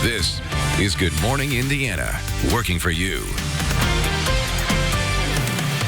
This is Good Morning Indiana, working for you.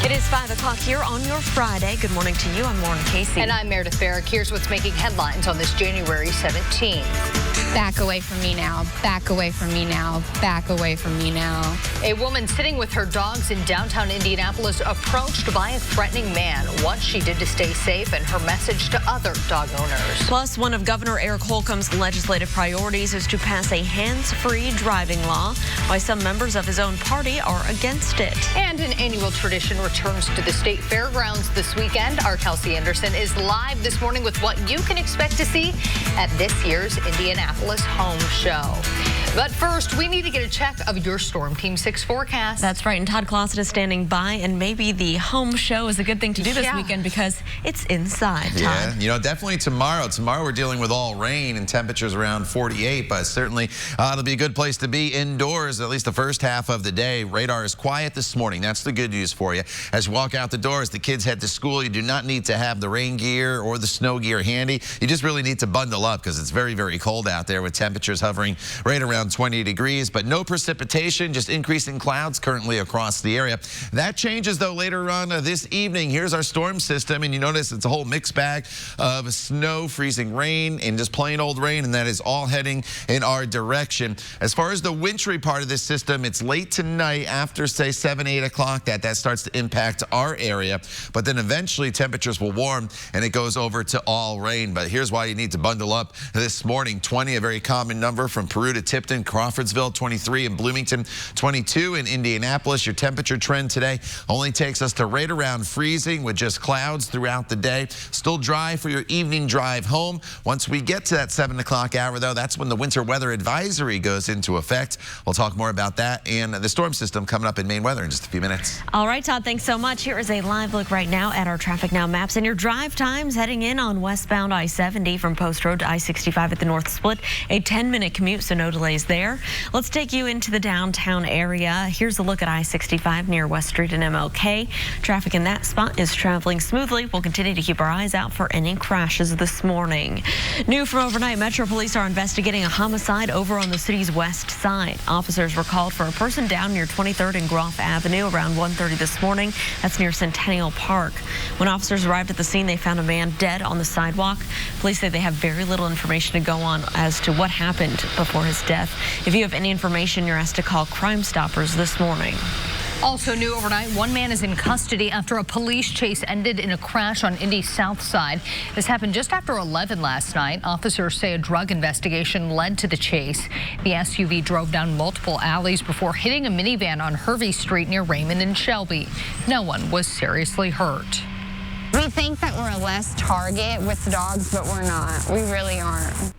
It is 5 o'clock here on your Friday. Good morning to you. I'm Lauren Casey. And I'm Meredith Barrick. Here's what's making headlines on this January 17th. Back away from me now. Back away from me now. Back away from me now. A woman sitting with her dogs in downtown Indianapolis approached by a threatening man. What she did to stay safe and her message to other dog owners. Plus, one of Governor Eric Holcomb's legislative priorities is to pass a hands-free driving law, why some members of his own party are against it. And an annual tradition returns to the state fairgrounds this weekend. Our Kelsey Anderson is live this morning with what you can expect to see at this year's Indianapolis Home Show. But first, we need to get a check of your Storm Team 6 forecast. That's right, and Todd Closet is standing by, and maybe the home show is a good thing to do this weekend because it's inside, Todd. Yeah, you know, definitely tomorrow. Tomorrow we're dealing with all rain and temperatures around 48, but certainly it'll be a good place to be indoors, at least the first half of the day. Radar is quiet this morning. That's the good news for you. As you walk out the door, as the kids head to school, you do not need to have the rain gear or the snow gear handy. You just really need to bundle up because it's very, very cold out there with temperatures hovering right around 20 degrees, but no precipitation, just increasing clouds currently across the area. That changes, though, later on this evening. Here's our storm system, and you notice it's a whole mixed bag of snow, freezing rain, and just plain old rain, and that is all heading in our direction. As far as the wintry part of this system, it's late tonight after, say, 7, 8 o'clock that starts to impact our area, but then eventually temperatures will warm, and it goes over to all rain. But here's why you need to bundle up this morning. 20, a very common number from Peru to Tipton, Crawfordsville, 23 in Bloomington, 22 in Indianapolis. Your temperature trend today only takes us to right around freezing with just clouds throughout the day. Still dry for your evening drive home. Once we get to that 7 o'clock hour, though, that's when the winter weather advisory goes into effect. We'll talk more about that and the storm system coming up in Maine weather in just a few minutes. All right, Todd, thanks so much. Here is a live look right now at our Traffic Now maps and your drive times heading in on westbound I-70 from Post Road to I-65 at the North Split. A 10-minute commute, so no delays there. Let's take you into the downtown area. Here's a look at I-65 near West Street and MLK. Traffic in that spot is traveling smoothly. We'll continue to keep our eyes out for any crashes this morning. New from overnight, Metro Police are investigating a homicide over on the city's west side. Officers were called for a person down near 23rd and Groff Avenue around 1:30 this morning. That's near Centennial Park. When officers arrived at the scene, they found a man dead on the sidewalk. Police say they have very little information to go on as to what happened before his death. If you have any information, you're asked to call Crime Stoppers this morning. Also new overnight, one man is in custody after a police chase ended in a crash on Indy's south side. This happened just after 11 last night. Officers say a drug investigation led to the chase. The SUV drove down multiple alleys before hitting a minivan on Hervey Street near Raymond and Shelby. No one was seriously hurt. We think that we're a less target with the dogs, but we're not. We really aren't.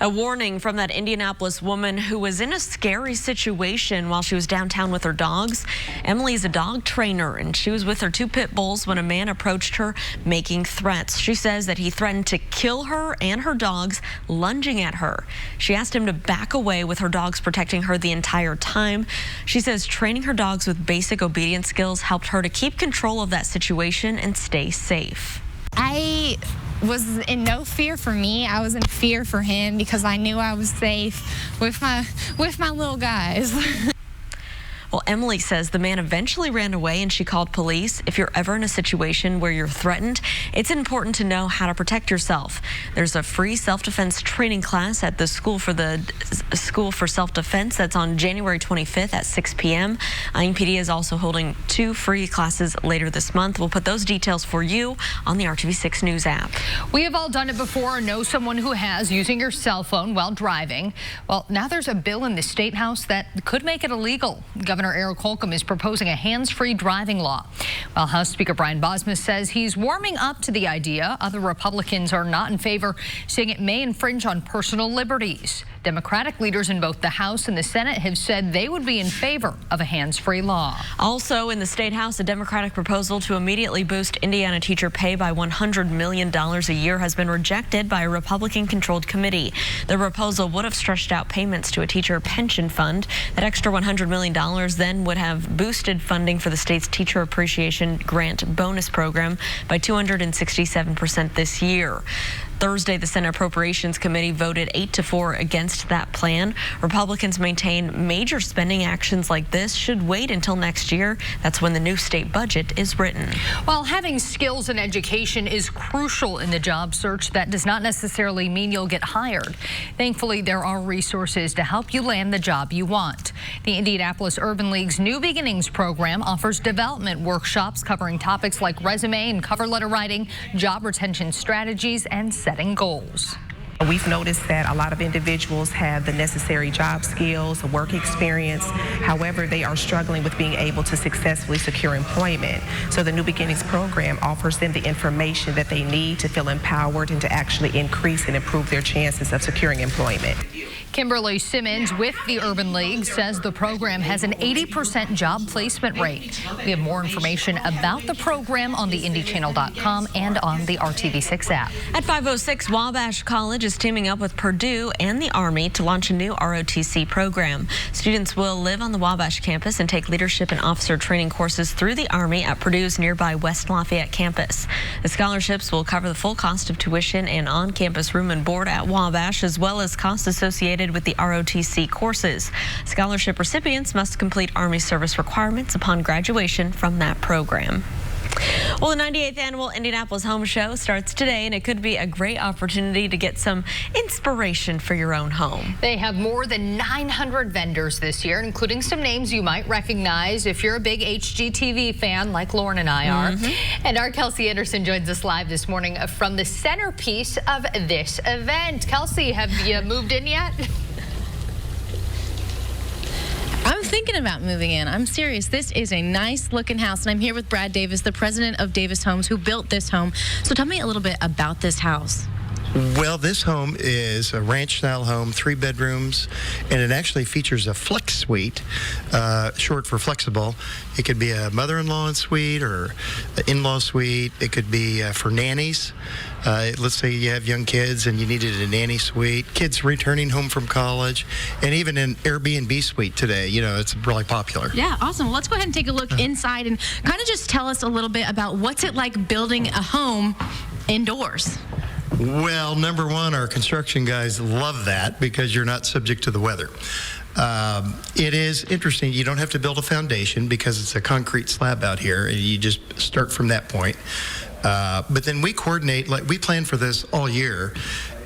A warning from that Indianapolis woman who was in a scary situation while she was downtown with her dogs. Emily is a dog trainer, and she was with her 2 pit bulls when a man approached her making threats. She says that he threatened to kill her and her dogs, lunging at her. She asked him to back away with her dogs protecting her the entire time. She says training her dogs with basic obedience skills helped her to keep control of that situation and stay safe. I was in no fear for me. I was in fear for him because I knew I was safe with my little guys. Well, Emily says the man eventually ran away and she called police. If you're ever in a situation where you're threatened, it's important to know how to protect yourself. There's a free self-defense training class at the School for Self-Defense that's on January 25th at 6 p.m. IMPD is also holding 2 free classes later this month. We'll put those details for you on the RTV6 News app. We have all done it before or know someone who has, using your cell phone while driving. Well, now there's a bill in the State House that could make it illegal. Governor Eric Holcomb is proposing a hands-free driving law. While House Speaker Brian Bosma says he's warming up to the idea, other Republicans are not in favor, saying it may infringe on personal liberties. Democratic leaders in both the House and the Senate have said they would be in favor of a hands-free law. Also in the State House, a Democratic proposal to immediately boost Indiana teacher pay by $100 million a year has been rejected by a Republican-controlled committee. The proposal would have stretched out payments to a teacher pension fund. That extra $100 million then would have boosted funding for the state's Teacher Appreciation Grant Bonus Program by 267% this year. Thursday, the Senate Appropriations Committee voted 8-4 against that plan. Republicans maintain major spending actions like this should wait until next year. That's when the new state budget is written. While having skills and education is crucial in the job search, that does not necessarily mean you'll get hired. Thankfully, there are resources to help you land the job you want. The Indianapolis Urban League's New Beginnings program offers development workshops covering topics like resume and cover letter writing, job retention strategies, and setting goals. We've noticed that a lot of individuals have the necessary job skills, work experience. However, they are struggling with being able to successfully secure employment. So the New Beginnings program offers them the information that they need to feel empowered and to actually increase and improve their chances of securing employment. Kimberly Simmons with the Urban League says the program has an 80% job placement rate. We have more information about the program on the IndyChannel.com and on the RTV6 app. At 5:06, Wabash College is teaming up with Purdue and the Army to launch a new ROTC program. Students will live on the Wabash campus and take leadership and officer training courses through the Army at Purdue's nearby West Lafayette campus. The scholarships will cover the full cost of tuition and on-campus room and board at Wabash, as well as costs associated with the ROTC courses. Scholarship recipients must complete Army service requirements upon graduation from that program. Well, the 98th annual Indianapolis Home Show starts today, and it could be a great opportunity to get some inspiration for your own home. They have more than 900 vendors this year, including some names you might recognize if you're a big HGTV fan like Lauren and I are. And our Kelsey Anderson joins us live this morning from the centerpiece of this event. Kelsey, have you moved in yet? I'm thinking about moving in. I'm serious. This is a nice looking house, and I'm here with Brad Davis, the president of Davis Homes, who built this home. So tell me a little bit about this house. Well, this home is a ranch-style home, 3 bedrooms, and it actually features a flex suite, short for flexible. It could be a mother-in-law suite or an in-law suite. It could be for nannies. Let's say you have young kids and you needed a nanny suite, kids returning home from college, and even an Airbnb suite today. You know, it's really popular. Yeah, awesome. Well, let's go ahead and take a look inside and kind of just tell us a little bit about what's it like building a home indoors. Well, number one, our construction guys love that because you're not subject to the weather. It is interesting. You don't have to build a foundation because it's a concrete slab out here, and you just start from that point. But then we coordinate, like we plan for this all year.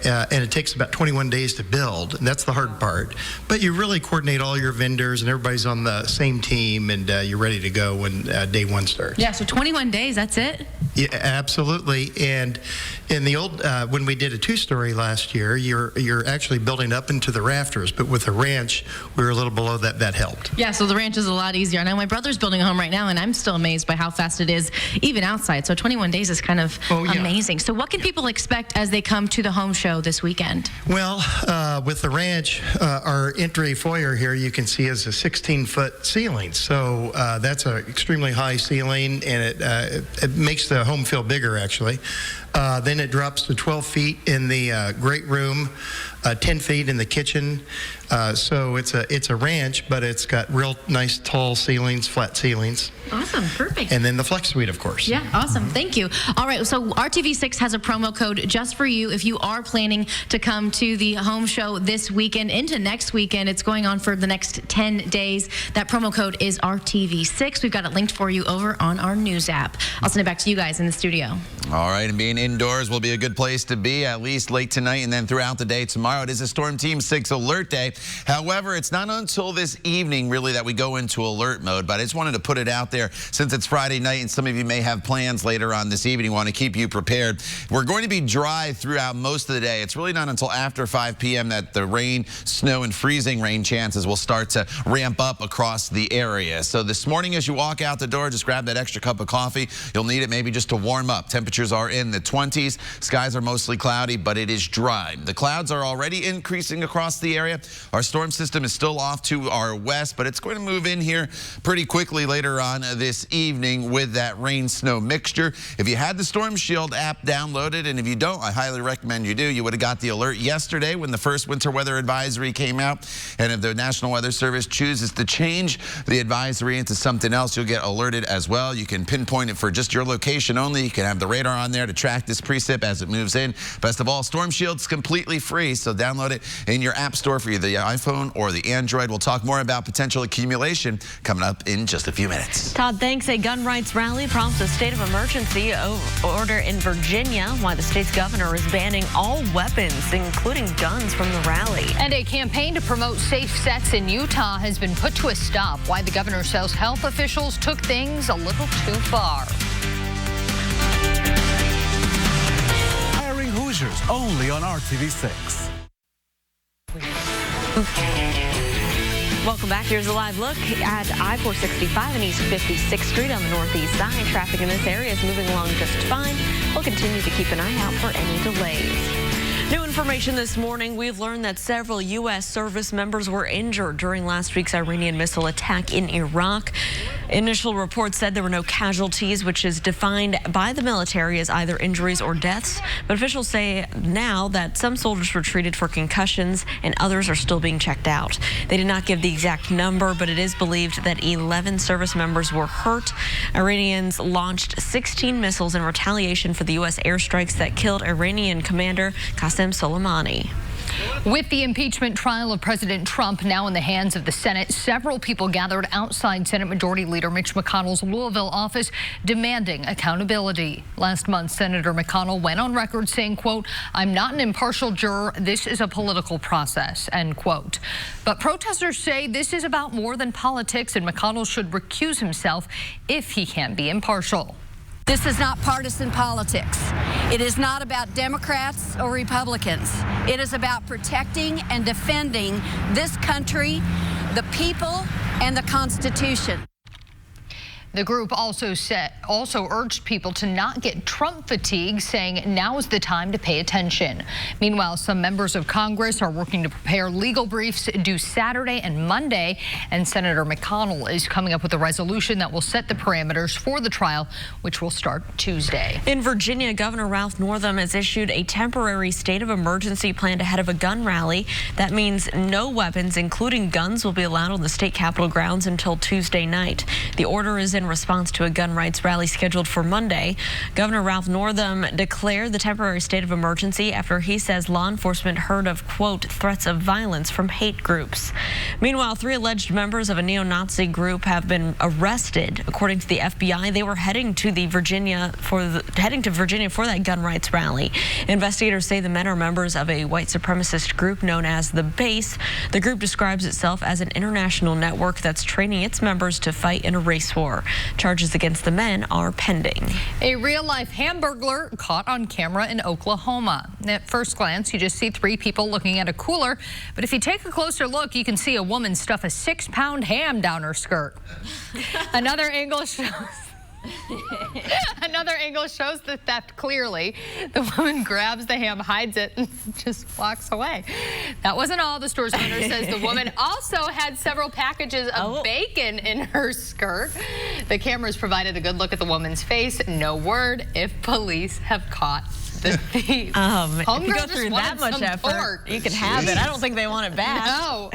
And it takes about 21 days to build, and that's the hard part. But you really coordinate all your vendors, and everybody's on the same team, and you're ready to go when day one starts. Yeah, so 21 days, that's it? Yeah, absolutely. And in the old, when we did a 2-story last year, you're actually building up into the rafters. But with the ranch, we were a little below that. That helped. Yeah, so the ranch is a lot easier. I know my brother's building a home right now, and I'm still amazed by how fast it is, even outside. So 21 days is kind of amazing. So what can people expect as they come to the home show this weekend? Well, with the ranch, our entry foyer here, you can see is a 16-foot ceiling. So that's an extremely high ceiling, and it makes the home feel bigger, actually. Then it drops to 12 feet in the great room, 10 feet in the kitchen. So it's a ranch, but it's got real nice tall ceilings, flat ceilings. Awesome, perfect. And then the flex suite, of course. Yeah, awesome. Thank you. All right, so RTV6 has a promo code just for you if you are planning to come to the home show this weekend into next weekend. It's going on for the next 10 days. That promo code is RTV6. We've got it linked for you over on our news app. I'll send it back to you guys in the studio. All right, and being indoors will be a good place to be, at least late tonight and then throughout the day tomorrow. It is a Storm Team 6 alert day. However, it's not until this evening, really, that we go into alert mode. But I just wanted to put it out there since it's Friday night and some of you may have plans later on this evening. Want to keep you prepared. We're going to be dry throughout most of the day. It's really not until after 5 p.m. that the rain, snow, and freezing rain chances will start to ramp up across the area. So this morning as you walk out the door, just grab that extra cup of coffee. You'll need it maybe just to warm up. Temperatures are in the 20s. Skies are mostly cloudy, but it is dry. The clouds are already increasing across the area. Our storm system is still off to our west, but it's going to move in here pretty quickly later on this evening with that rain-snow mixture. If you had the Storm Shield app downloaded, and if you don't, I highly recommend you do. You would have got the alert yesterday when the first winter weather advisory came out. And if the National Weather Service chooses to change the advisory into something else, you'll get alerted as well. You can pinpoint it for just your location only. You can have the radar on there to track this precip as it moves in. Best of all, Storm Shield's completely free, so download it in your app store for either the iPhone or the Android. We'll talk more about potential accumulation coming up in just a few minutes. Todd, thanks. A gun rights rally prompts a state of emergency order in Virginia, why the state's governor is banning all weapons, including guns, from the rally. And a campaign to promote safe sex in Utah has been put to a stop, why the governor says health officials took things a little too far. Hiring Hoosiers only on RTV6. Welcome back. Here's a live look at I-465 and East 56th Street on the northeast side. Traffic in this area is moving along just fine. We'll continue to keep an eye out for any delays. New information this morning. We've learned that several U.S. service members were injured during last week's Iranian missile attack in Iraq. Initial reports said there were no casualties, which is defined by the military as either injuries or deaths. But officials say now that some soldiers were treated for concussions and others are still being checked out. They did not give the exact number, but it is believed that 11 service members were hurt. Iranians launched 16 missiles in retaliation for the U.S. airstrikes that killed Iranian commander Qasem Soleimani. With the impeachment trial of President Trump now in the hands of the Senate, several people gathered outside Senate Majority Leader Mitch McConnell's Louisville office demanding accountability. Last month, Senator McConnell went on record saying, quote, "I'm not an impartial juror. This is a political process," end quote. But protesters say this is about more than politics, and McConnell should recuse himself if he can't be impartial. This is not partisan politics. It is not about Democrats or Republicans. It is about protecting and defending this country, the people, and the Constitution. The group also urged people to not get Trump fatigue, saying now is the time to pay attention. Meanwhile, some members of Congress are working to prepare legal briefs due Saturday and Monday, and Senator McConnell is coming up with a resolution that will set the parameters for the trial, which will start Tuesday. In Virginia, Governor Ralph Northam has issued a temporary state of emergency planned ahead of a gun rally. That means no weapons, including guns, will be allowed on the state capitol grounds until Tuesday night. The order is in response to a gun rights rally scheduled for Monday. Governor Ralph Northam declared the temporary state of emergency after he says law enforcement heard of, quote, threats of violence from hate groups. Meanwhile, 3 alleged members of a neo-Nazi group have been arrested. According to the FBI, they were heading to Virginia for that gun rights rally. Investigators say the men are members of a white supremacist group known as the Base. The group describes itself as an international network that's training its members to fight in a race war. Charges against the men are pending. A real-life Hamburglar caught on camera in Oklahoma. At first glance, you just see 3 people looking at a cooler, but if you take a closer look, you can see a woman stuff a 6-pound ham down her skirt. Another angle shows the theft clearly. The woman grabs the ham, hides it, and just walks away. That wasn't all. The store's owner says the woman also had several packages of bacon in her skirt. The cameras provided a good look at the woman's face. No word if police have caught the thief. If you go through that much effort, you can have it. I don't think they want it back. No.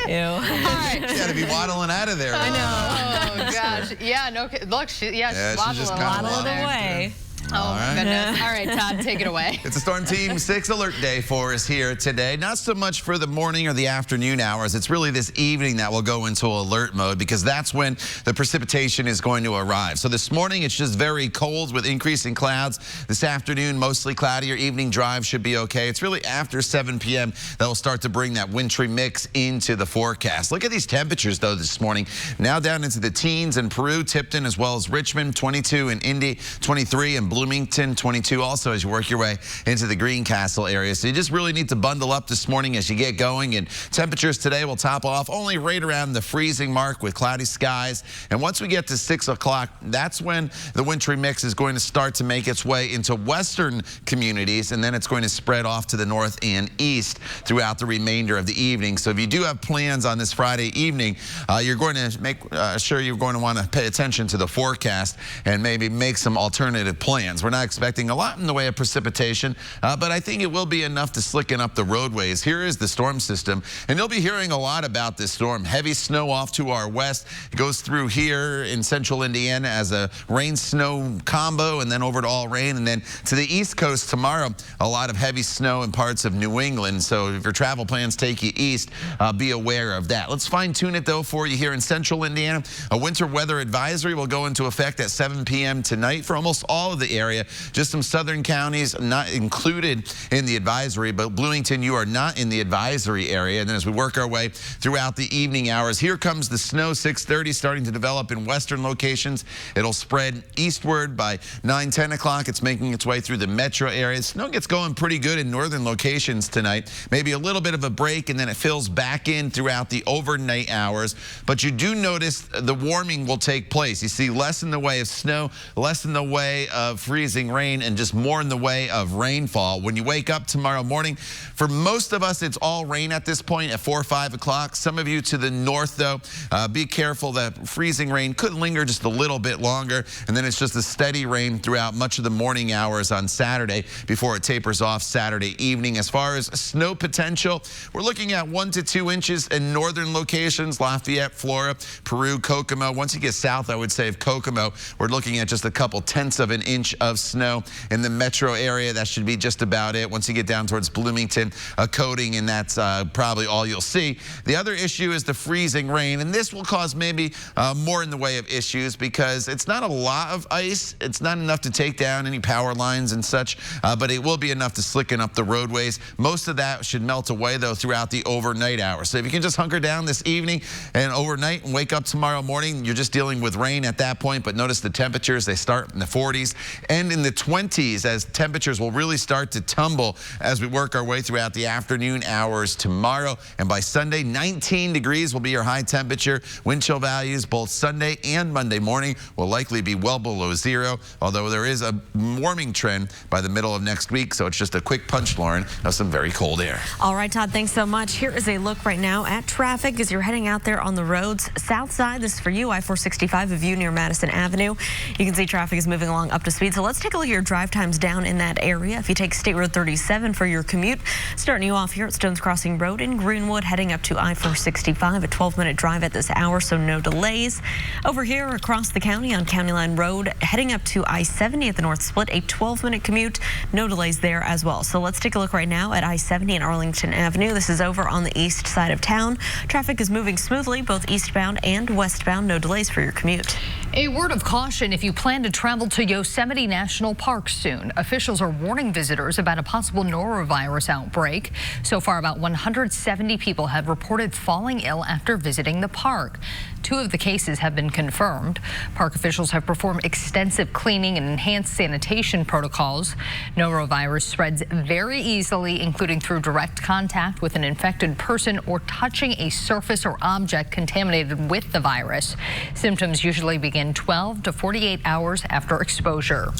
Ew. All right. You gotta be waddling out of there. I know. Oh gosh. Yeah. No. Look. She's waddling away. Oh, my goodness. All right, Todd, take it away. It's a Storm Team 6 alert day for us here today. Not so much for the morning or the afternoon hours. It's really this evening that will go into alert mode because that's when the precipitation is going to arrive. So this morning, it's just very cold with increasing clouds. This afternoon, mostly cloudy. Your evening drive should be okay. It's really after 7 p.m. that will start to bring that wintry mix into the forecast. Look at these temperatures, though, this morning. Now down into the teens in Peru, Tipton, as well as Richmond, 22 in Indy, 23 in Bloomington, 22 also as you work your way into the Greencastle area. So you just really need to bundle up this morning as you get going. And temperatures today will top off only right around the freezing mark with cloudy skies. And once we get to 6 o'clock, that's when the wintry mix is going to start to make its way into western communities. And then it's going to spread off to the north and east throughout the remainder of the evening. So if you do have plans on this Friday evening, you're going to make sure you're going to want to pay attention to the forecast and maybe make some alternative plans. plans. We're not expecting a lot in the way of precipitation, but I think it will be enough to slicken up the roadways. Here is the storm system, and you'll be hearing a lot about this storm. Heavy snow off to our west. It goes through here in central Indiana as a rain-snow combo, and then over to all rain, and then to the east coast tomorrow, a lot of heavy snow in parts of New England. So if your travel plans take you east, be aware of that. Let's fine-tune it, though, for you here in central Indiana. A winter weather advisory will go into effect at 7 p.m. tonight for almost all of the area. Just some southern counties not included in the advisory, but Bloomington, you are not in the advisory area. And then as we work our way throughout the evening hours, here comes the snow. 6:30 starting to develop in western locations. It'll spread eastward by 9-10 o'clock. It's making its way through the metro area. Snow gets going pretty good in northern locations tonight. Maybe a little bit of a break, and then it fills back in throughout the overnight hours. But you do notice the warming will take place. You see less in the way of snow, less in the way of freezing rain, and just more in the way of rainfall. When you wake up tomorrow morning, for most of us, it's all rain at this point at 4 or 5 o'clock. Some of you to the north, though, be careful that freezing rain could linger just a little bit longer, and then it's just a steady rain throughout much of the morning hours on Saturday before it tapers off Saturday evening. As far as snow potential, we're looking at 1 to 2 inches in northern locations, Lafayette, Flora, Peru, Kokomo. Once you get south, I would say, of Kokomo, we're looking at just a couple tenths of an inch of snow. In the metro area, that should be just about it. Once you get down towards Bloomington, a coating, and that's probably all you'll see. The other issue is the freezing rain, and this will cause maybe more in the way of issues because it's not a lot of ice. It's not enough to take down any power lines and such, but it will be enough to slicken up the roadways. Most of that should melt away, though, throughout the overnight hours. So if you can just hunker down this evening and overnight and wake up tomorrow morning, you're just dealing with rain at that point. But notice the temperatures, they start in the 40s and in the 20s as temperatures will really start to tumble as we work our way throughout the afternoon hours tomorrow. And by Sunday, 19 degrees will be your high temperature. Wind chill values both Sunday and Monday morning will likely be well below zero, although there is a warming trend by the middle of next week. So it's just a quick punch, Lauren, of some very cold air. All right, Todd, thanks so much. Here is a look right now at traffic as you're heading out there on the roads. South side, this is for you, I-465, a view near Madison Avenue. You can see traffic is moving along up to speed. So let's take a look at your drive times down in that area. If you take State Road 37 for your commute, starting you off here at Stones Crossing Road in Greenwood, heading up to I-465, a 12-minute drive at this hour, so no delays. Over here across the county on County Line Road, heading up to I-70 at the North Split, a 12-minute commute, no delays there as well. So let's take a look right now at I-70 and Arlington Avenue. This is over on the east side of town. Traffic is moving smoothly, both eastbound and westbound. No delays for your commute. A word of caution if you plan to travel to Yosemite National Park soon. Officials are warning visitors about a possible norovirus outbreak. So far, about 170 people have reported falling ill after visiting the park. 2 of the cases have been confirmed. Park officials have performed extensive cleaning and enhanced sanitation protocols. Norovirus spreads very easily, including through direct contact with an infected person or touching a surface or object contaminated with the virus. Symptoms usually begin 12 to 48 hours after exposure.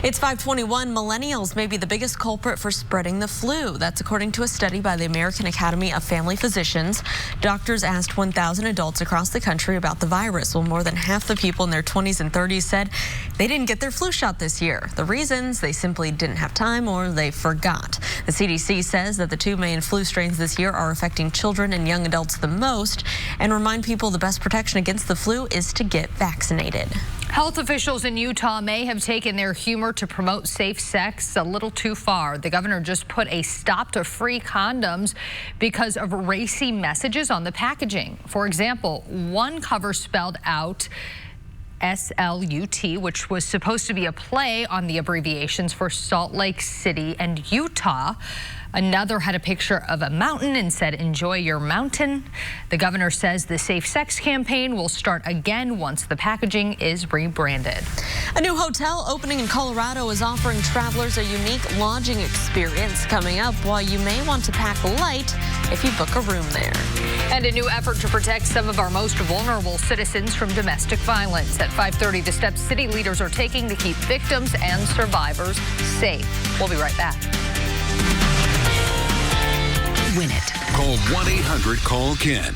It's 5:21. Millennials may be the biggest culprit for spreading the flu. That's according to a study by the American Academy of Family Physicians. Doctors asked 1,000 adults across the country about the virus. Well, more than half the people in their 20s and 30s said they didn't get their flu shot this year. The reasons: they simply didn't have time or they forgot. The CDC says that the 2 main flu strains this year are affecting children and young adults the most, and remind people the best protection against the flu is to get vaccinated. Health officials in Utah may have taken their humor to promote safe sex a little too far. The governor just put a stop to free condoms because of racy messages on the packaging. For example, one cover spelled out SLUT, which was supposed to be a play on the abbreviations for Salt Lake City and Utah. Another had a picture of a mountain and said, "Enjoy your mountain." The governor says the Safe Sex campaign will start again once the packaging is rebranded. A new hotel opening in Colorado is offering travelers a unique lodging experience coming up, while you may want to pack light if you book a room there. And a new effort to protect some of our most vulnerable citizens from domestic violence. At 5:30, the steps city leaders are taking to keep victims and survivors safe. We'll be right back. Win it. Call 1-800-CALL-KEN.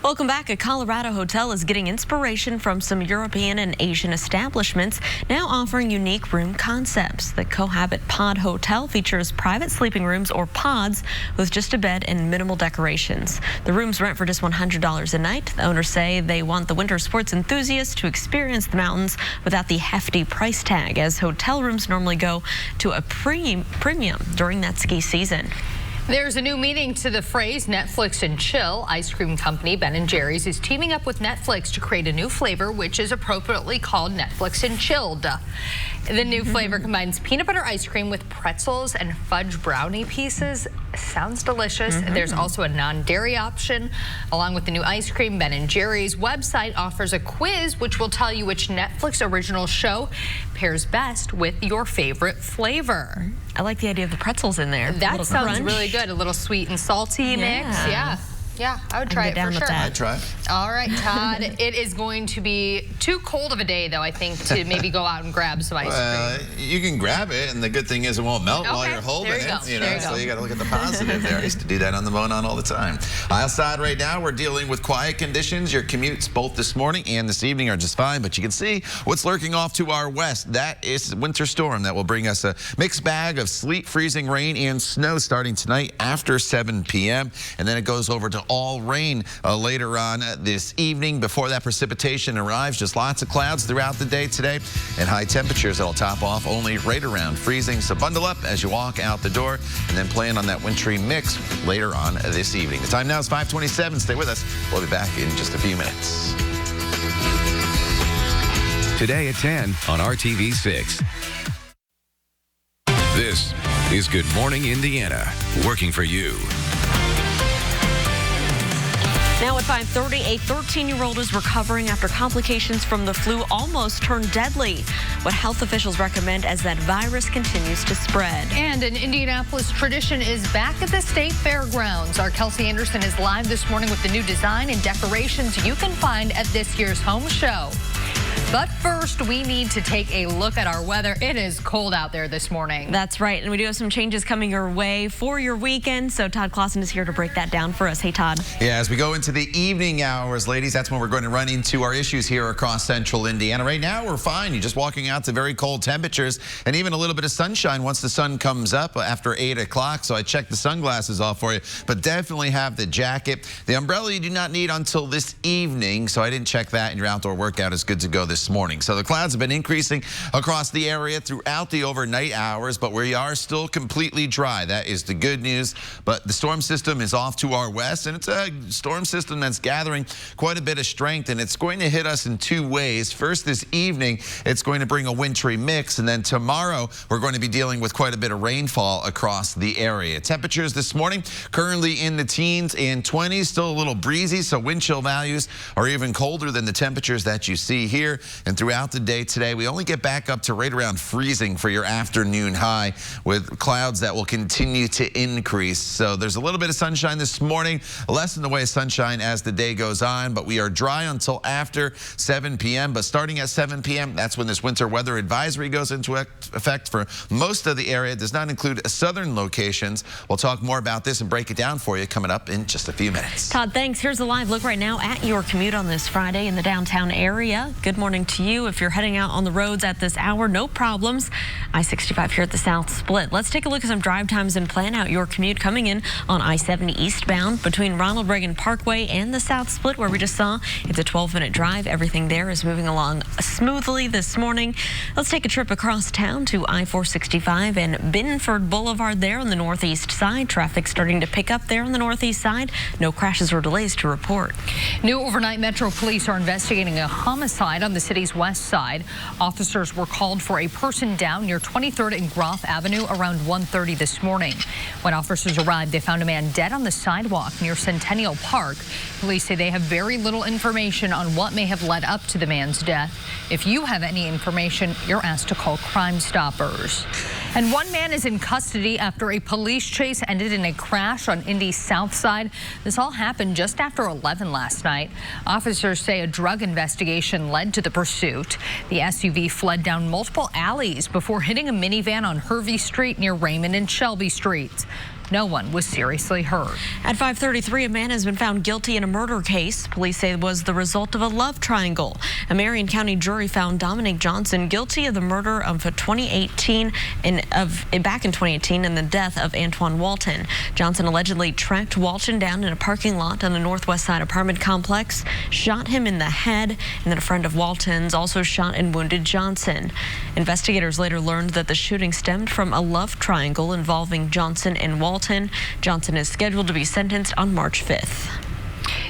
Welcome back. A Colorado hotel is getting inspiration from some European and Asian establishments, now offering unique room concepts. The Cohabit Pod Hotel features private sleeping rooms or pods with just a bed and minimal decorations. The rooms rent for just $100 a night. The owners say they want the winter sports enthusiasts to experience the mountains without the hefty price tag, as hotel rooms normally go to a premium during that ski season. There's a new meaning to the phrase Netflix and chill. Ice cream company Ben & Jerry's is teaming up with Netflix to create a new flavor, which is appropriately called Netflix and Chilled. The new flavor combines peanut butter ice cream with pretzels and fudge brownie pieces. Sounds delicious. There's also a non-dairy option. Along with the new ice cream, Ben & Jerry's website offers a quiz which will tell you which Netflix original show pairs best with your favorite flavor. I like the idea of the pretzels in there. That sounds really good. A little sweet and salty mix. Yeah, I would try it for sure. I'd try it. All right, Todd. It is going to be too cold of a day, though, I think, to maybe go out and grab some ice cream. You can grab it, and the good thing is it won't melt while you're holding it. So you got to look at the positive there. I used to do that on the Monon all the time. Outside right now, we're dealing with quiet conditions. Your commutes both this morning and this evening are just fine, but you can see what's lurking off to our west. That is winter storm that will bring us a mixed bag of sleet, freezing rain, and snow starting tonight after 7 p.m. And then it goes over to all rain later on this evening. Before that precipitation arrives, just lots of clouds throughout the day today, and high temperatures that'll top off only right around freezing. So bundle up as you walk out the door, and then plan on that wintry mix later on this evening. The time now is 5:27. Stay with us. We'll be back in just a few minutes. Today at 10 on RTV6. This is Good Morning Indiana, working for you. Now at 5:30, a 13-year-old is recovering after complications from the flu almost turned deadly. What health officials recommend as that virus continues to spread. And an Indianapolis tradition is back at the state fairgrounds. Our Kelsey Anderson is live this morning with the new design and decorations you can find at this year's home show. But first, we need to take a look at our weather. It is cold out there this morning. That's right, and we do have some changes coming your way for your weekend, so Todd Clausen is here to break that down for us. Hey, Todd. Yeah, as we go into the evening hours, ladies, that's when we're going to run into our issues here across central Indiana. Right now, we're fine. You're just walking out to very cold temperatures and even a little bit of sunshine once the sun comes up after 8 o'clock, so I checked the sunglasses off for you, but definitely have the jacket. The umbrella you do not need until this evening, so I didn't check that, and your outdoor workout is good to go this morning. So the clouds have been increasing across the area throughout the overnight hours, but we are still completely dry. That is the good news. But the storm system is off to our west, and it's a storm system that's gathering quite a bit of strength, and it's going to hit us in two ways. First, this evening, it's going to bring a wintry mix, and then tomorrow, we're going to be dealing with quite a bit of rainfall across the area. Temperatures this morning, currently in the teens and 20s, still a little breezy, so wind chill values are even colder than the temperatures that you see here. And throughout the day today, we only get back up to right around freezing for your afternoon high, with clouds that will continue to increase. So there's a little bit of sunshine this morning, less in the way of sunshine as the day goes on, but we are dry until after 7 p.m. But starting at 7 p.m., that's when this winter weather advisory goes into effect for most of the area. It does not include southern locations. We'll talk more about this and break it down for you coming up in just a few minutes. Todd, thanks. Here's a live look right now at your commute on this Friday in the downtown area. Good morning to you. If you're heading out on the roads at this hour, no problems. I-65 here at the South Split. Let's take a look at some drive times and plan out your commute coming in on I-70 eastbound between Ronald Reagan Parkway and the South Split, where we just saw it's a 12-minute drive. Everything there is moving along smoothly this morning. Let's take a trip across town to I-465 and Binford Boulevard there on the northeast side. Traffic starting to pick up there on the northeast side. No crashes or delays to report. New overnight Metro Police are investigating a homicide on the city's west side. Officers were called for a person down near 23rd and Groff Avenue around 1:30 this morning. When officers arrived, they found a man dead on the sidewalk near Centennial Park. Police say they have very little information on what may have led up to the man's death. If you have any information, you're asked to call Crime Stoppers. And one man is in custody after a police chase ended in a crash on Indy's south side. This all happened just after 11 last night. Officers say a drug investigation led to the pursuit. The SUV fled down multiple alleys before hitting a minivan on Hervey Street near Raymond and Shelby Streets. No one was seriously hurt. At 5:33, a man has been found guilty in a murder case police say it was the result of a love triangle. A Marion County jury found Dominic Johnson guilty of the murder of back in 2018 and the death of Antoine Walton. Johnson allegedly tracked Walton down in a parking lot on the Northwest Side apartment complex, shot him in the head, and then a friend of Walton's also shot and wounded Johnson. Investigators later learned that the shooting stemmed from a love triangle involving Johnson and Walton. Johnson is scheduled to be sentenced on March 5th.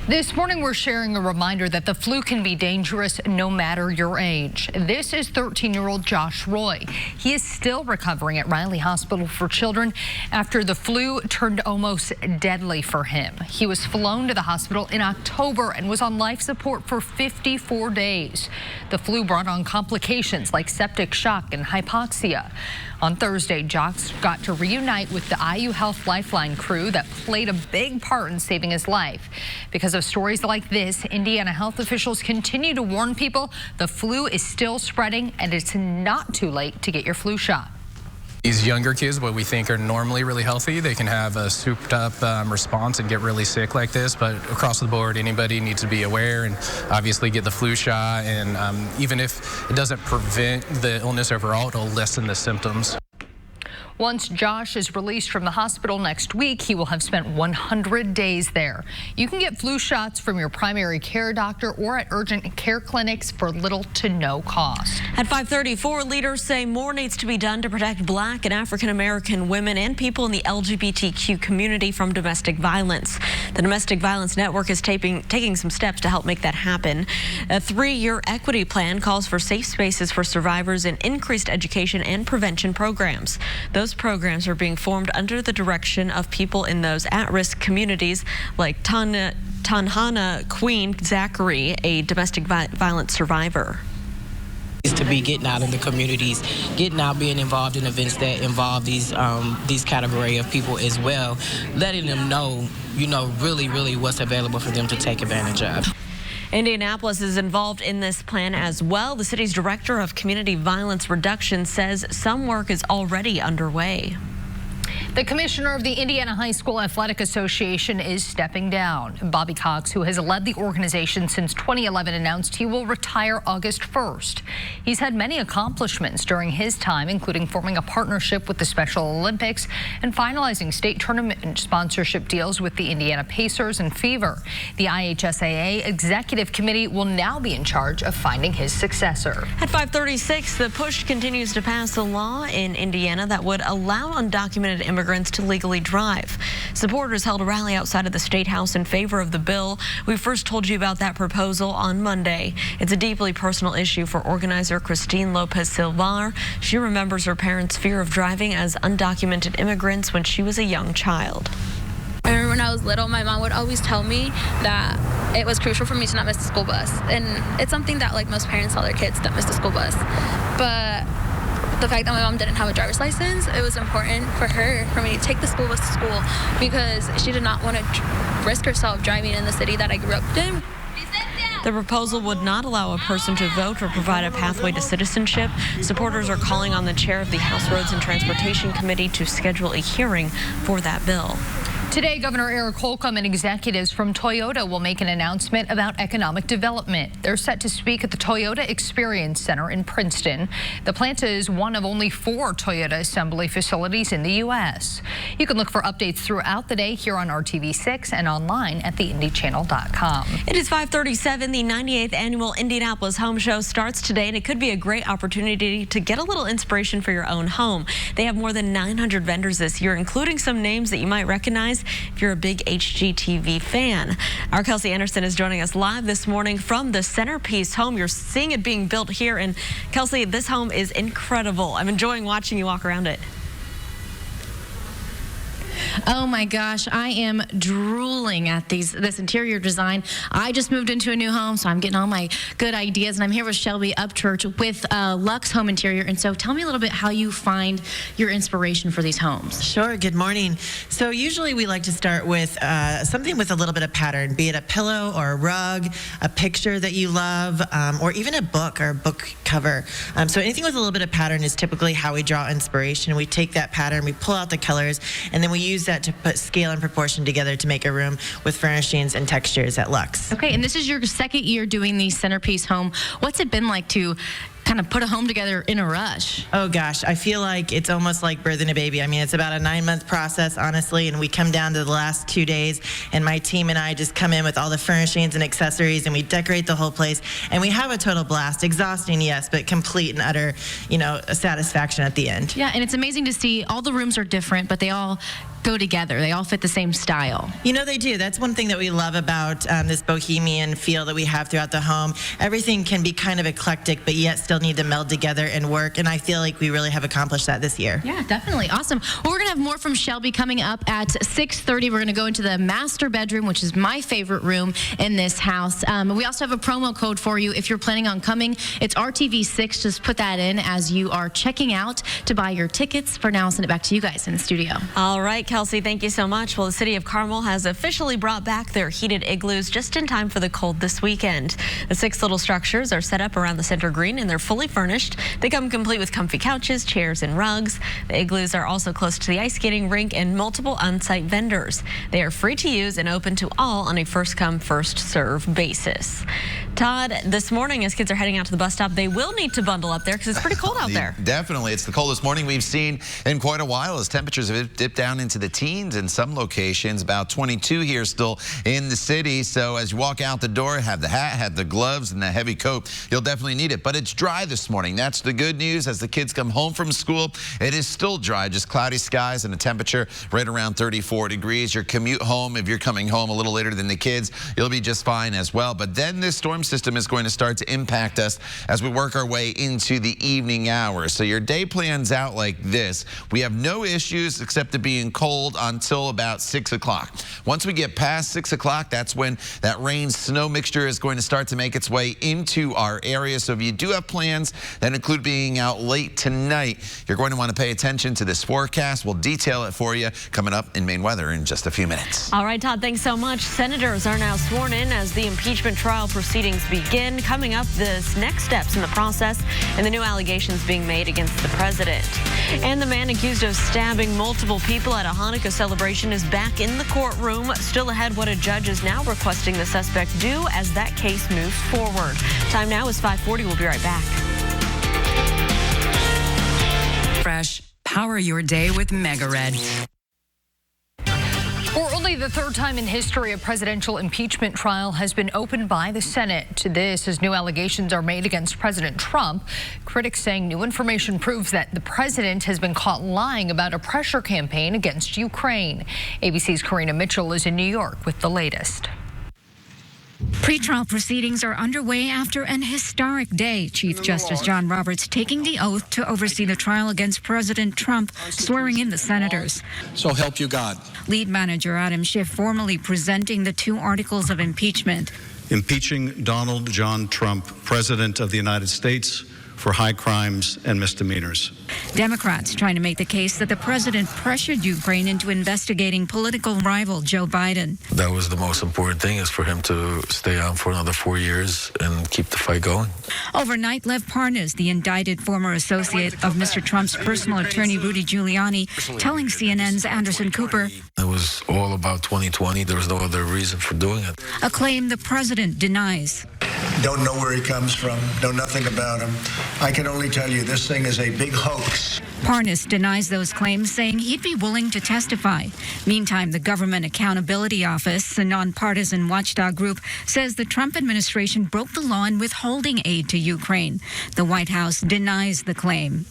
This morning, we're sharing a reminder that the flu can be dangerous no matter your age. This is 13-year-old Josh Roy. He is still recovering at Riley Hospital for Children after the flu turned almost deadly for him. He was flown to the hospital in October and was on life support for 54 days. The flu brought on complications like septic shock and hypoxia. On Thursday, Josh got to reunite with the IU Health Lifeline crew that played a big part in saving his life. Because of stories like this, Indiana health officials continue to warn people the flu is still spreading and it's not too late to get your flu shot. These younger kids, what we think are normally really healthy, they can have a souped up response and get really sick like this. But across the board, anybody needs to be aware and obviously get the flu shot. And even if it doesn't prevent the illness overall, it'll lessen the symptoms. Once Josh is released from the hospital next week, he will have spent 100 days there. You can get flu shots from your primary care doctor or at urgent care clinics for little to no cost. At 5:34, leaders say more needs to be done to protect Black and African American women and people in the LGBTQ community from domestic violence. The Domestic Violence Network is taking some steps to help make that happen. A 3-year equity plan calls for safe spaces for survivors and increased education and prevention programs. Those programs are being formed under the direction of people in those at-risk communities like Tanhana Queen Zachary, a domestic violence survivor. Is to be getting out in the communities, getting out, being involved in events that involve these category of people as well, letting them know, really what's available for them to take advantage of. Indianapolis is involved in this plan as well. The city's director of community violence reduction says some work is already underway. The commissioner of the Indiana High School Athletic Association is stepping down. Bobby Cox, who has led the organization since 2011, announced he will retire August 1st. He's had many accomplishments during his time, including forming a partnership with the Special Olympics and finalizing state tournament sponsorship deals with the Indiana Pacers and Fever. The IHSAA Executive Committee will now be in charge of finding his successor. At 5:36, the push continues to pass a law in Indiana that would allow undocumented immigrants to legally drive. Supporters held a rally outside of the State House in favor of the bill. We first told you about that proposal on Monday. It's a deeply personal issue for organizer Christine Lopez Silvar. She remembers her parents' fear of driving as undocumented immigrants when she was a young child. I remember when I was little, my mom would always tell me that it was crucial for me to not miss the school bus. And it's something that like most parents tell their kids, don't miss the school bus. But the fact that my mom didn't have a driver's license, it was important for me to take the school bus to school because she did not want to risk herself driving in the city that I grew up in. The proposal would not allow a person to vote or provide a pathway to citizenship. Supporters are calling on the chair of the House Roads and Transportation Committee to schedule a hearing for that bill. Today, Governor Eric Holcomb and executives from Toyota will make an announcement about economic development. They're set to speak at the Toyota Experience Center in Princeton. The plant is one of only 4 Toyota assembly facilities in the U.S. You can look for updates throughout the day here on RTV6 and online at theindychannel.com. It is 5:37. The 98th Annual Indianapolis Home Show starts today, and it could be a great opportunity to get a little inspiration for your own home. They have more than 900 vendors this year, including some names that you might recognize if you're a big HGTV fan. Our Kelsey Anderson is joining us live this morning from the Centerpiece home. You're seeing it being built here, and Kelsey, this home is incredible. I'm enjoying watching you walk around it. Oh my gosh, I am drooling at this interior design. I just moved into a new home, so I'm getting all my good ideas, and I'm here with Shelby Upchurch with Lux Home Interior. And so tell me a little bit how you find your inspiration for these homes. Sure, good morning. So usually we like to start with something with a little bit of pattern, be it a pillow or a rug, a picture that you love, or even a book or a book cover. So anything with a little bit of pattern is typically how we draw inspiration. We take that pattern, we pull out the colors, and then we use that that to put scale and proportion together to make a room with furnishings and textures that looks. Okay, and this is your second year doing the Centerpiece Home. What's it been like to kind of put a home together in a rush? Oh gosh, I feel like it's almost like birthing a baby. I mean, it's about a 9-month process, honestly, and we come down to the last 2 days, and my team and I just come in with all the furnishings and accessories, and we decorate the whole place, and we have a total blast. Exhausting, yes, but complete and utter, satisfaction at the end. Yeah, and it's amazing to see all the rooms are different, but they all go together. They all fit the same style. They do. That's one thing that we love about this bohemian feel that we have throughout the home. Everything can be kind of eclectic, but yet still need to meld together and work, and I feel like we really have accomplished that this year. Yeah, definitely. Awesome. Well, we're going to have more from Shelby coming up at 6:30. We're going to go into the master bedroom, which is my favorite room in this house. We also have a promo code for you if you're planning on coming. It's RTV6. Just put that in as you are checking out to buy your tickets. For now, I'll send it back to you guys in the studio. All right, Kelsey, thank you so much. Well, the city of Carmel has officially brought back their heated igloos just in time for the cold this weekend. The 6 little structures are set up around the center green, and they're fully furnished. They come complete with comfy couches, chairs, and rugs. The igloos are also close to the ice skating rink and multiple on-site vendors. They are free to use and open to all on a first-come, first-served basis. Todd, this morning as kids are heading out to the bus stop, they will need to bundle up there because it's pretty cold out there. Definitely. It's the coldest morning we've seen in quite a while as temperatures have dipped down into the teens in some locations. About 22 here still in the city. So as you walk out the door, have the hat, have the gloves, and the heavy coat. You'll definitely need it. But it's dry this morning. That's the good news. As the kids come home from school, it is still dry. Just cloudy skies and a temperature right around 34 degrees. Your commute home, if you're coming home a little later than the kids, you'll be just fine as well. But then this storm system is going to start to impact us as we work our way into the evening hours. So your day plans out like this. We have no issues except it being cold until about 6 o'clock. Once we get past 6 o'clock, that's when that rain-snow mixture is going to start to make its way into our area. So if you do have plans that include being out late tonight, you're going to want to pay attention to this forecast. We'll detail it for you coming up in Maine Weather in just a few minutes. All right, Todd, thanks so much. Senators are now sworn in as the impeachment trial proceedings begin. Coming up, the next steps in the process and the new allegations being made against the president. And the man accused of stabbing multiple people at a Hanukkah celebration is back in the courtroom. Still ahead, what a judge is now requesting the suspect do as that case moves forward. Time now is 5:40. We'll be right back. Fresh. Power your day with Mega Red. For only the 3rd time in history, a presidential impeachment trial has been opened by the Senate. This as new allegations are made against President Trump. Critics saying new information proves that the president has been caught lying about a pressure campaign against Ukraine. ABC's Karina Mitchell is in New York with the latest. Pretrial proceedings are underway after an historic day. Chief Justice John Roberts taking the oath to oversee the trial against President Trump, swearing in the senators. So help you God. Lead manager Adam Schiff formally presenting the 2 articles of impeachment. Impeaching Donald John Trump, President of the United States, for high crimes and misdemeanors. Democrats trying to make the case that the president pressured Ukraine into investigating political rival Joe Biden. That was the most important thing, is for him to stay on for another 4 years and keep the fight going. Overnight, Lev Parnas, the indicted former associate of Mr. Trump's personal attorney Rudy Giuliani, telling CNN's Anderson Cooper, it was all about 2020. There was no other reason for doing it. A claim the president denies. Don't know where he comes from, know nothing about him. I can only tell you this thing is a big hoax. Parnas denies those claims, saying he'd be willing to testify. Meantime, the Government Accountability Office, a nonpartisan watchdog group, says the Trump administration broke the law in withholding aid to Ukraine. The White House denies the claim.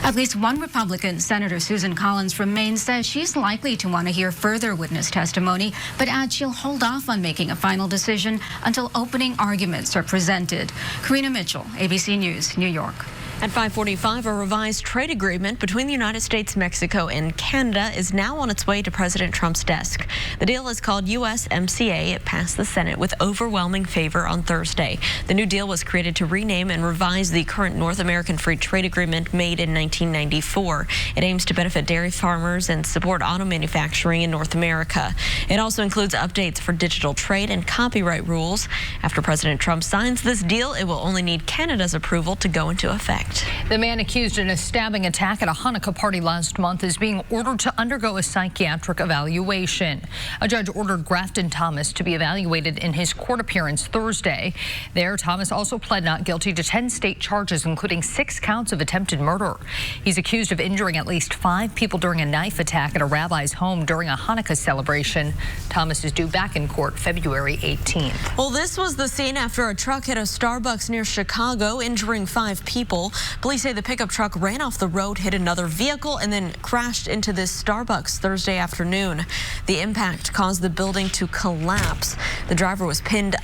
At least one Republican, Senator Susan Collins from Maine, says she's likely to want to hear further witness testimony, but adds she'll hold off on making a final decision until opening arguments are presented. Karina Mitchell, ABC News, New York. At 5:45, a revised trade agreement between the United States, Mexico, and Canada is now on its way to President Trump's desk. The deal is called USMCA. It passed the Senate with overwhelming favor on Thursday. The new deal was created to rename and revise the current North American Free Trade Agreement made in 1994. It aims to benefit dairy farmers and support auto manufacturing in North America. It also includes updates for digital trade and copyright rules. After President Trump signs this deal, it will only need Canada's approval to go into effect. suspect. The man accused in a stabbing attack at a Hanukkah party last month is being ordered to undergo a psychiatric evaluation. A judge ordered Grafton Thomas to be evaluated in his court appearance Thursday. There, Thomas also pled not guilty to 10 state charges, including 6 counts of attempted murder. He's accused of injuring at least 5 people during a knife attack at a rabbi's home during a Hanukkah celebration. Thomas is due back in court February 18th. Well, this was the scene after a truck hit a Starbucks near Chicago, injuring 5 people. Police say the pickup truck ran off the road, hit another vehicle, and then crashed into this Starbucks Thursday afternoon. The impact caused the building to collapse. The driver was pinned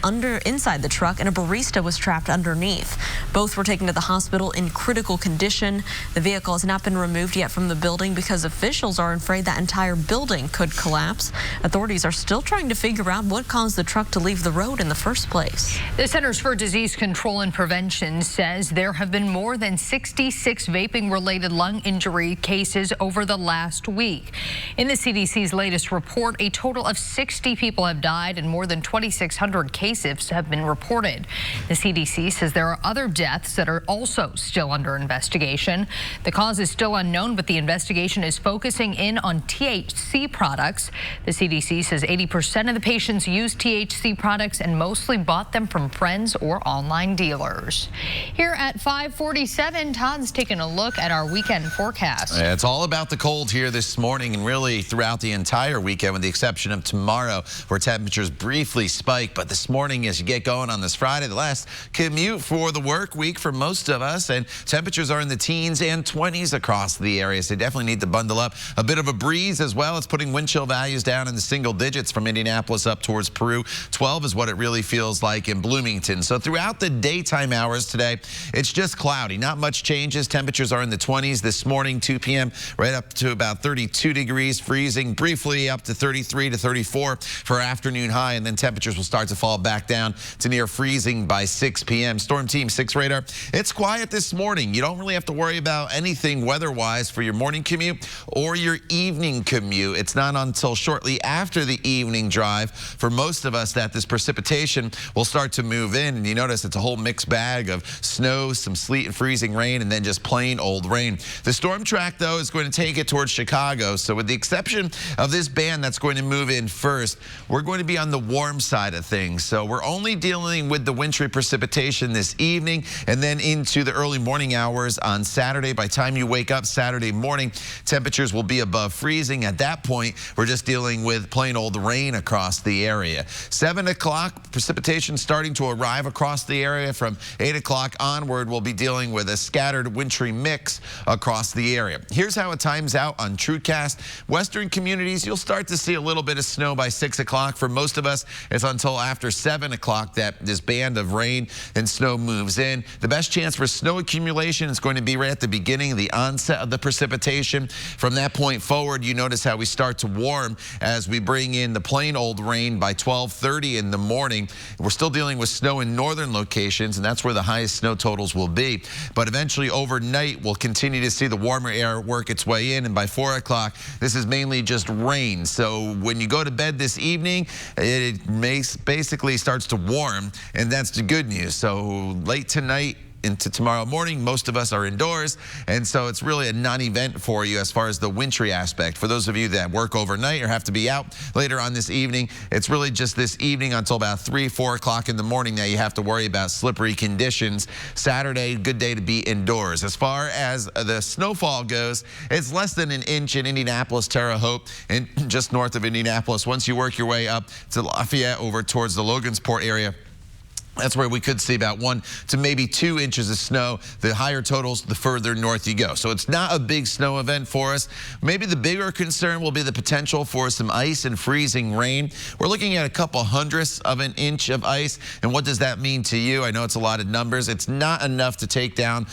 inside the truck, and a barista was trapped underneath. Both were taken to the hospital in critical condition. The vehicle has not been removed yet from the building because officials are afraid that entire building could collapse. Authorities are still trying to figure out what caused the truck to leave the road in the first place. The Centers for Disease Control and Prevention says there have been more than 66 vaping-related lung injury cases over the last week. In the CDC's latest report, a total of 60 people have died and more than 2,600 cases have been reported. The CDC says there are other deaths that are also still under investigation. The cause is still unknown, but the investigation is focusing in on THC products. The CDC says 80% of the patients use THC products and mostly bought them from friends or online dealers. Here at 5:47, Todd's taking a look at our weekend forecast. It's all about the cold here this morning and really throughout the entire weekend, with the exception of tomorrow, where temperatures briefly spike. But this morning, as you get going on this Friday, the last commute for the work week for most of us, and temperatures are in the teens and 20s across the area, so you definitely need to bundle up. A bit of a breeze as well. It's putting wind chill values down in the single digits from Indianapolis up towards Peru. 12 is what it really feels like in Bloomington. So throughout the daytime hours today, it's just cloudy. Not much changes. Temperatures are in the 20s this morning, 2 p.m. right up to about 32 degrees, freezing briefly up to 33 to 34 for afternoon high, and then temperatures will start to fall back down to near freezing by 6 p.m. Storm Team 6 radar. It's quiet this morning. You don't really have to worry about anything weather-wise for your morning commute or your evening commute. It's not until shortly after the evening drive for most of us that this precipitation will start to move in, and you notice it's a whole mixed bag of snow, some sleet and freezing rain, and then just plain old rain. The storm track, though, is going to take it towards Chicago, so with the exception of this band that's going to move in first, we're going to be on the warm side of things. So we're only dealing with the wintry precipitation this evening and then into the early morning hours on Saturday. By the time you wake up Saturday morning, temperatures will be above freezing. At that point, we're just dealing with plain old rain across the area. 7 o'clock, precipitation starting to arrive across the area. From 8 o'clock onward, we'll be dealing with a scattered wintry mix across the area. Here's how it times out on TrueCast. Western communities, you'll start to see a little bit of snow by 6 o'clock. For most of us, it's until after 7 o'clock that this band of rain and snow moves in. The best chance for snow accumulation is going to be right at the beginning, the onset of the precipitation. From that point forward, you notice how we start to warm as we bring in the plain old rain by 12:30 in the morning. We're still dealing with snow in northern locations, and that's where the highest snow totals will be. But eventually overnight, we'll continue to see the warmer air work its way in, and by 4 o'clock, this is mainly just rain. So when you go to bed this evening, it basically starts to warm, and that's the good news. So late tonight into tomorrow morning, most of us are indoors, and so it's really a non-event for you as far as the wintry aspect. For those of you that work overnight or have to be out later on this evening, it's really just this evening until about 3, 4 o'clock in the morning that you have to worry about slippery conditions. Saturday, good day to be indoors. As far as the snowfall goes, it's less than an inch in Indianapolis, Terre Haute, and just north of Indianapolis. Once you work your way up to Lafayette over towards the Logansport area, that's where we could see about 1 to maybe 2 inches of snow. The higher totals, the further north you go. So it's not a big snow event for us. Maybe the bigger concern will be the potential for some ice and freezing rain. We're looking at a couple hundredths of an inch of ice. And what does that mean to you? I know it's a lot of numbers. It's not enough to take down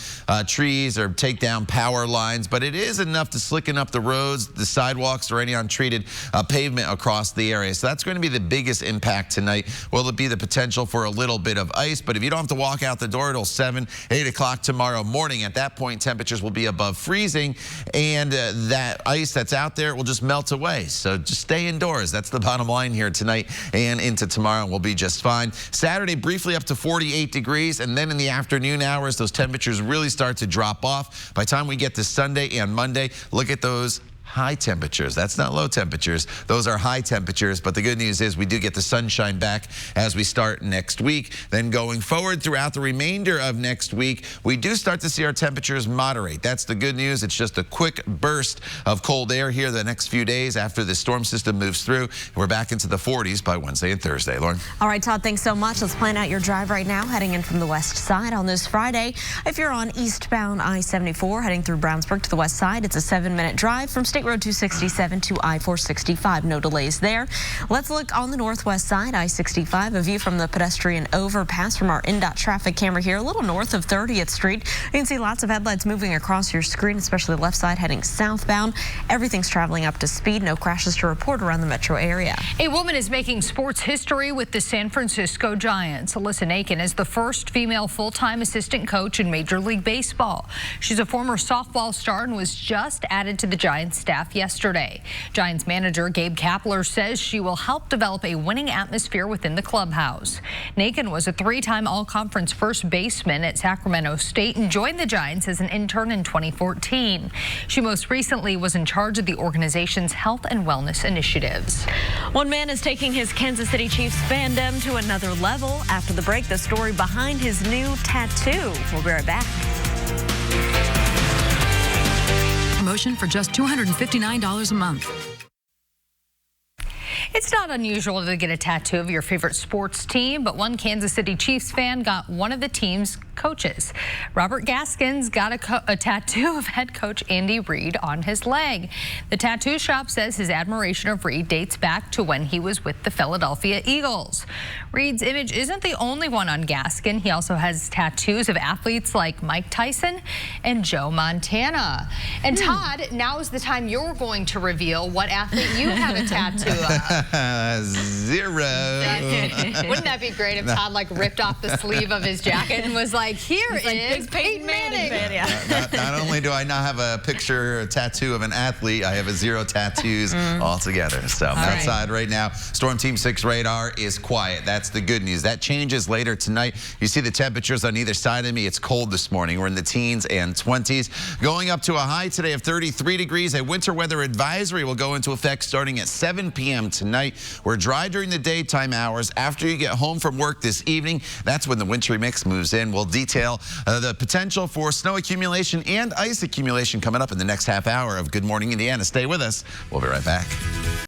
trees or take down power lines, but it is enough to slicken up the roads, the sidewalks, or any untreated pavement across the area. So that's going to be the biggest impact tonight. Will it be the potential for a little bit bit of ice. But if you don't have to walk out the door until 7, 8 o'clock tomorrow morning, at that point, temperatures will be above freezing, and that ice that's out there will just melt away. So just stay indoors. That's the bottom line here tonight and into tomorrow. We'll be just fine. Saturday, briefly up to 48 degrees, and then in the afternoon hours, those temperatures really start to drop off. By the time we get to Sunday and Monday, look at those high temperatures. That's not low temperatures. Those are high temperatures. But the good news is we do get the sunshine back as we start next week. Then going forward throughout the remainder of next week, we do start to see our temperatures moderate. That's the good news. It's just a quick burst of cold air here the next few days after the storm system moves through. We're back into the 40s by Wednesday and Thursday. Lauren? All right, Todd, thanks so much. Let's plan out your drive right now, heading in from the west side on this Friday. If you're on eastbound I-74 heading through Brownsburg to the west side, it's a 7-minute drive from State Road 267 to I-465. No delays there. Let's look on the northwest side, I-65, a view from the pedestrian overpass from our INDOT traffic camera here, a little north of 30th Street. You can see lots of headlights moving across your screen, especially the left side heading southbound. Everything's traveling up to speed. No crashes to report around the metro area. A woman is making sports history with the San Francisco Giants. Alyssa Nakin is the first female full-time assistant coach in Major League Baseball. She's a former softball star and was just added to the Giants staff yesterday. Giants manager Gabe Kapler says she will help develop a winning atmosphere within the clubhouse. Nakin was a 3-time all-conference first baseman at Sacramento State and joined the Giants as an intern in 2014. She most recently was in charge of the organization's health and wellness initiatives. One man is taking his Kansas City Chiefs fandom to another level. After the break, the story behind his new tattoo. We'll be right back. Promotion for just $259 a month. It's not unusual to get a tattoo of your favorite sports team, but one Kansas City Chiefs fan got one of the team's coaches. Robert Gaskins got a tattoo of head coach Andy Reid on his leg. The tattoo shop says his admiration of Reid dates back to when he was with the Philadelphia Eagles. Reid's image isn't the only one on Gaskin. He also has tattoos of athletes like Mike Tyson and Joe Montana. And Todd, now is the time you're going to reveal what athlete you have a tattoo of. 0. Wouldn't that be great if Todd ripped off the sleeve of his jacket and was like, here is Peyton Manning. Not only do I not have a picture, a tattoo of an athlete, I have 0 tattoos altogether. So outside right now, Storm Team 6 radar is quiet. That's the good news. That changes later tonight. You see the temperatures on either side of me. It's cold this morning. We're in the teens and 20s. Going up to a high today of 33 degrees. A winter weather advisory will go into effect starting at 7 p.m. tonight. We're dry during the daytime hours. After you get home from work this evening, that's when the wintry mix moves in. We'll detail the potential for snow accumulation and ice accumulation coming up in the next half hour of Good Morning Indiana. Stay with us. We'll be right back.